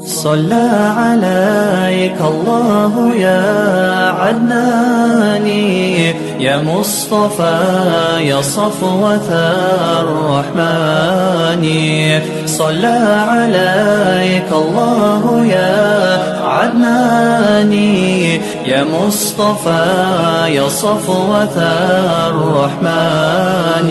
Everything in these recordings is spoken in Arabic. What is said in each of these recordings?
صلى عليك الله يا عدناني، يا مصطفى يا صفوة الرحمن. صلى عليك الله يا عدناني، يا مصطفى يا صفوة الرحمن.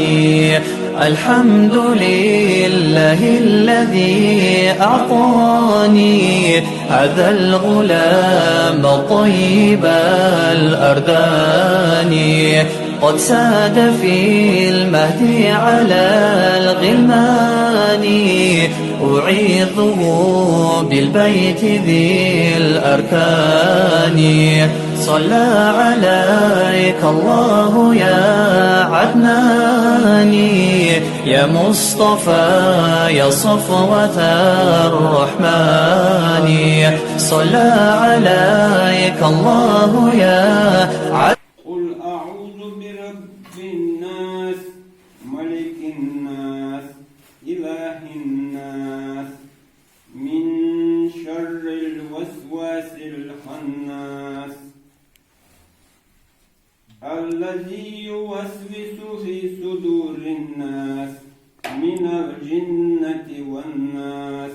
الحمد لله الذي أعطاني هذا الغلام طيب الأردان. قد ساد في المهد على الغلمان، أعيذه بالبيت ذي الأركان. صلى عليك الله يا عدناني، يا مصطفى يا صفوة الرحمن. صلى عليك الله يا قل أعوذ برب الناس ملك الناس إله الناس من شر الوسواس الخناس الذي يوسوس في صدور الناس من الجنة والناس.